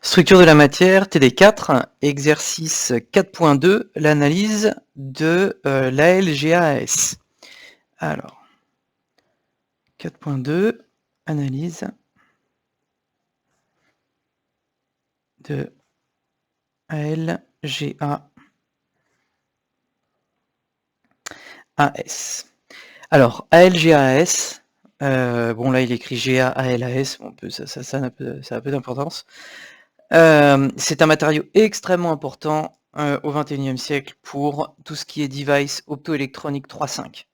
Structure de la matière, TD4, exercice 4.2, l'analyse de l'ALGAS. Alors, 4.2, analyse de ALGAS. Alors, ALGAS, bon là il écrit GAALAS, bon, ça a peu d'importance. C'est un matériau extrêmement important au XXIe siècle pour tout ce qui est device optoélectronique 3.5.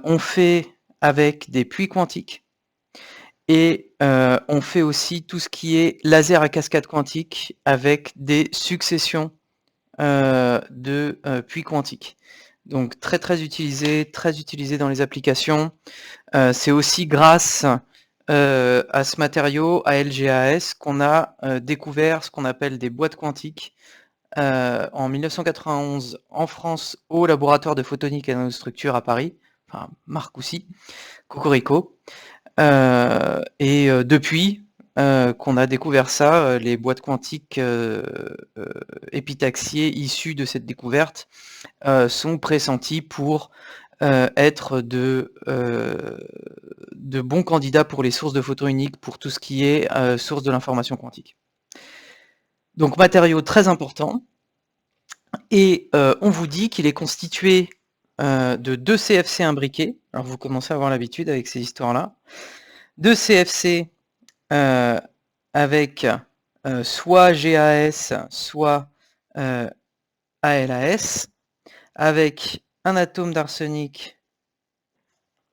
On fait avec des puits quantiques et on fait aussi tout ce qui est laser à cascade quantique avec des successions de puits quantiques. Donc très utilisé dans les applications. C'est aussi grâce à ce matériau, à LGAS, qu'on a découvert ce qu'on appelle des boîtes quantiques en 1991 en France au laboratoire de photonique et nanostructure à Paris, enfin Marcoussis, Cocorico. Et depuis qu'on a découvert ça, les boîtes quantiques épitaxiées issues de cette découverte sont pressenties pour être de bons candidats pour les sources de photons uniques pour tout ce qui est source de l'information quantique. Donc matériau très important, et on vous dit qu'il est constitué de 2 CFC imbriqués. Alors vous commencez à avoir l'habitude avec ces histoires-là. 2 CFC avec soit GAS, soit ALAS, avec un atome d'arsenic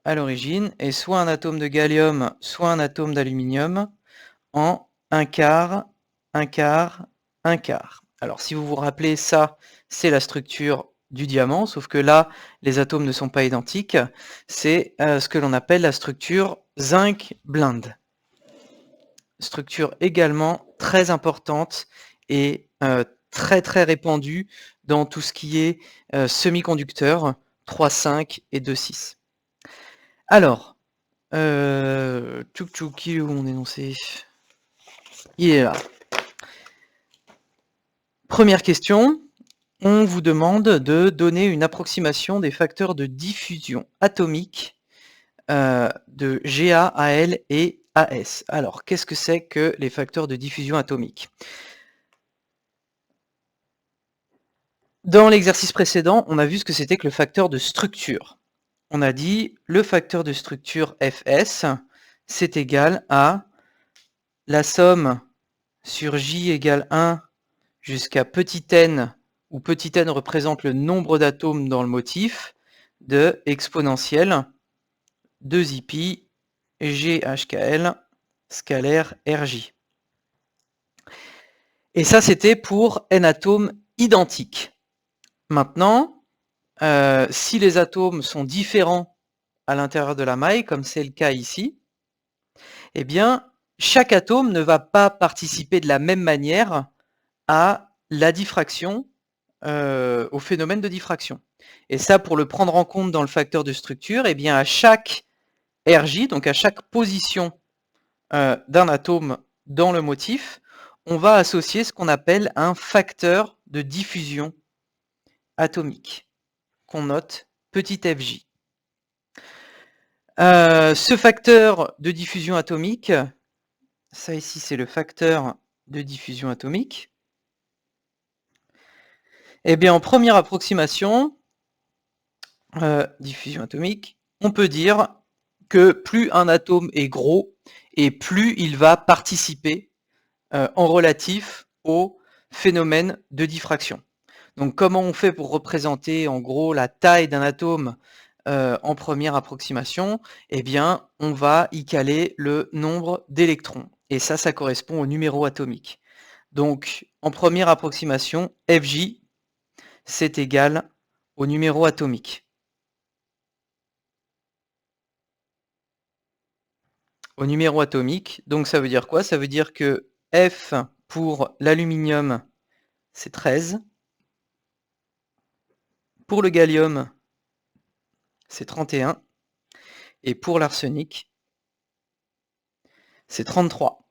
à l'origine, et soit un atome de gallium, soit un atome d'aluminium, en un quart, un quart, un quart. Alors si vous vous rappelez, ça, c'est la structure du diamant, sauf que là, les atomes ne sont pas identiques. C'est ce que l'on appelle la structure zinc blende. Structure également très importante et très répandue dans tout ce qui est semi-conducteur 3,5 et 2,6. Alors, Tchouk, où mon énoncé? Il est là. Première question, on vous demande de donner une approximation des facteurs de diffusion atomique de Ga, Al et As. Alors, qu'est-ce que c'est que les facteurs de diffusion atomique? Dans l'exercice précédent, on a vu ce que c'était que le facteur de structure. On a dit le facteur de structure Fs, c'est égal à la somme sur J égale 1 jusqu'à petit n, où petit n représente le nombre d'atomes dans le motif, de exponentielle 2ip GHKL scalaire RJ. Et ça, c'était pour n atomes identiques. Maintenant, si les atomes sont différents à l'intérieur de la maille, comme c'est le cas ici, eh bien, chaque atome ne va pas participer de la même manière à la diffraction, au phénomène de diffraction. Et ça, pour le prendre en compte dans le facteur de structure, eh bien, à chaque RJ, donc à chaque position d'un atome dans le motif, on va associer ce qu'on appelle un facteur de diffusion atomique, qu'on note petit fj. Ce facteur de diffusion atomique, ça ici c'est le facteur de diffusion atomique, eh bien en première approximation, diffusion atomique, on peut dire que plus un atome est gros et plus il va participer en relatif au phénomène de diffraction. Donc comment on fait pour représenter en gros la taille d'un atome en première approximation? Eh bien, on va y caler le nombre d'électrons. Et ça correspond au numéro atomique. Donc, en première approximation, Fj, c'est égal au numéro atomique. Au numéro atomique, donc ça veut dire quoi? Ça veut dire que F pour l'aluminium, c'est 13. Pour le gallium, c'est 31. Et pour l'arsenic, c'est 33.